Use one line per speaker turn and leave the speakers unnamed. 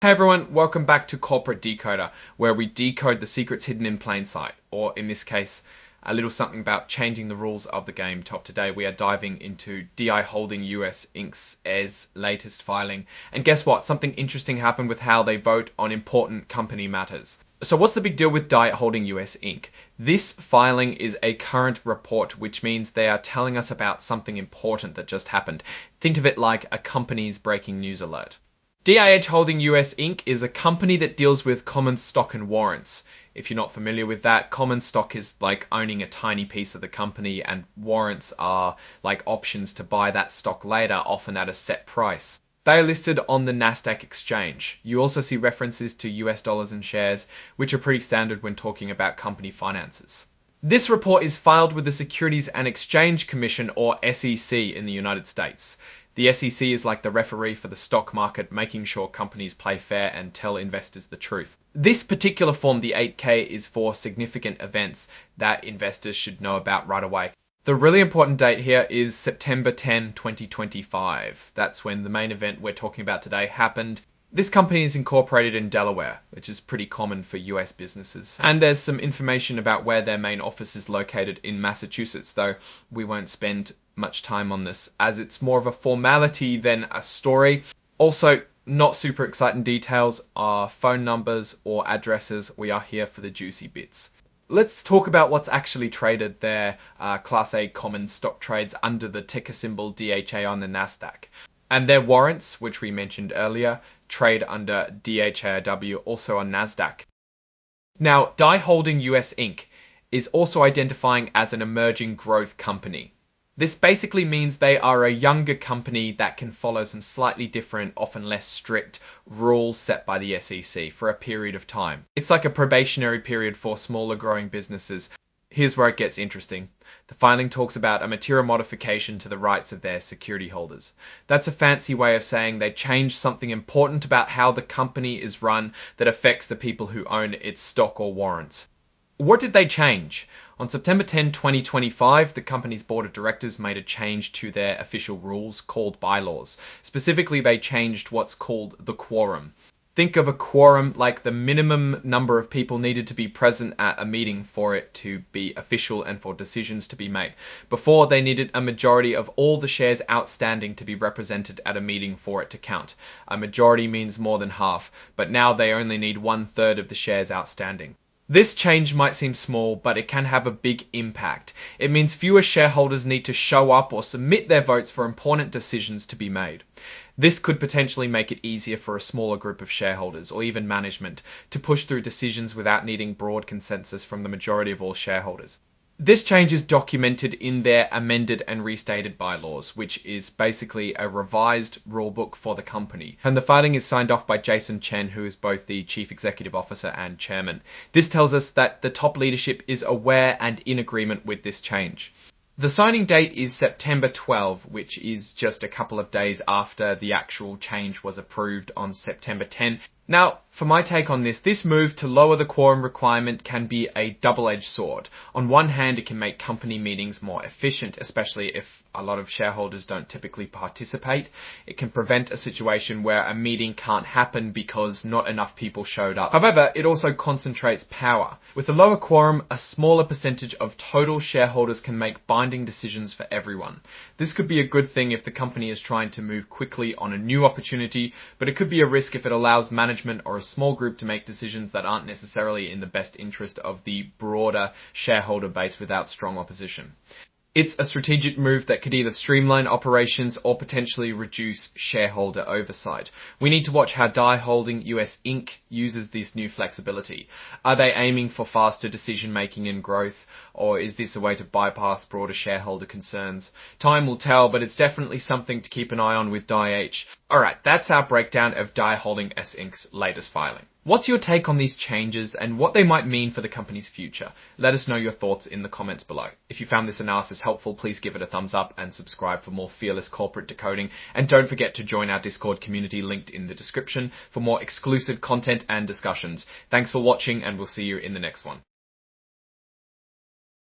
Hey everyone, welcome back to Corporate Decoder, where we decode the secrets hidden in plain sight, or in this case, a little something about changing the rules of the game. Today we are diving into DI Holding US Inc.'s latest filing. And guess what? Something interesting happened with how they vote on important company matters. So what's the big deal with DI Holding US Inc.? This filing is a current report, which means they are telling us about something important that just happened. Think of it like a company's breaking news alert. DIH Holding US Inc. is a company that deals with common stock and warrants. If you're not familiar with that, common stock is like owning a tiny piece of the company, and warrants are like options to buy that stock later, often at a set price. They are listed on the Nasdaq exchange. You also see references to US dollars and shares, which are pretty standard when talking about company finances. This report is filed with the Securities and Exchange Commission, or SEC, in the United States. The SEC is like the referee for the stock market, making sure companies play fair and tell investors the truth. This particular form, the 8K, is for significant events that investors should know about right away. The really important date here is September 10, 2025. That's when the main event we're talking about today happened. This company is incorporated in Delaware, which is pretty common for US businesses. And there's some information about where their main office is located in Massachusetts, though we won't spend much time on this as it's more of a formality than a story. Also, not super exciting details are phone numbers or addresses. We are here for the juicy bits. Let's talk about what's actually traded there. Class A common stock trades under the ticker symbol DHA on the Nasdaq. And their warrants, which we mentioned earlier, trade under DHAW, also on Nasdaq. Now, DI Holding US Inc. is also identifying as an emerging growth company. This basically means they are a younger company that can follow some slightly different, often less strict rules set by the SEC for a period of time. It's like a probationary period for smaller growing businesses. Here's where it gets interesting. The filing talks about a material modification to the rights of their security holders. That's a fancy way of saying they changed something important about how the company is run that affects the people who own its stock or warrants. What did they change? On September 10, 2025, the company's board of directors made a change to their official rules called bylaws. Specifically, they changed what's called the quorum. Think of a quorum like the minimum number of people needed to be present at a meeting for it to be official and for decisions to be made. Before, they needed a majority of all the shares outstanding to be represented at a meeting for it to count. A majority means more than half, but now they only need 1/3 of the shares outstanding. This change might seem small, but it can have a big impact. It means fewer shareholders need to show up or submit their votes for important decisions to be made. This could potentially make it easier for a smaller group of shareholders, or even management, to push through decisions without needing broad consensus from the majority of all shareholders. This change is documented in their amended and restated bylaws, which is basically a revised rulebook for the company. And the filing is signed off by Jason Chen, who is both the Chief Executive Officer and Chairman. This tells us that the top leadership is aware and in agreement with this change. The signing date is September 12, which is just a couple of days after the actual change was approved on September 10. Now, for my take on this move to lower the quorum requirement can be a double-edged sword. On one hand, it can make company meetings more efficient, especially if a lot of shareholders don't typically participate. It can prevent a situation where a meeting can't happen because not enough people showed up. However, it also concentrates power. With a lower quorum, a smaller percentage of total shareholders can make binding decisions for everyone. This could be a good thing if the company is trying to move quickly on a new opportunity, but it could be a risk if it allows management or a small group to make decisions that aren't necessarily in the best interest of the broader shareholder base without strong opposition. It's a strategic move that could either streamline operations or potentially reduce shareholder oversight. We need to watch how DI Holding US Inc. uses this new flexibility. Are they aiming for faster decision making and growth, or is this a way to bypass broader shareholder concerns? Time will tell, but it's definitely something to keep an eye on with DIH. Alright, that's our breakdown of DI Holding US Inc.'s latest filing. What's your take on these changes and what they might mean for the company's future? Let us know your thoughts in the comments below. If you found this analysis helpful, please give it a thumbs up and subscribe for more fearless corporate decoding. And don't forget to join our Discord community linked in the description for more exclusive content and discussions. Thanks for watching, and we'll see you in the next one.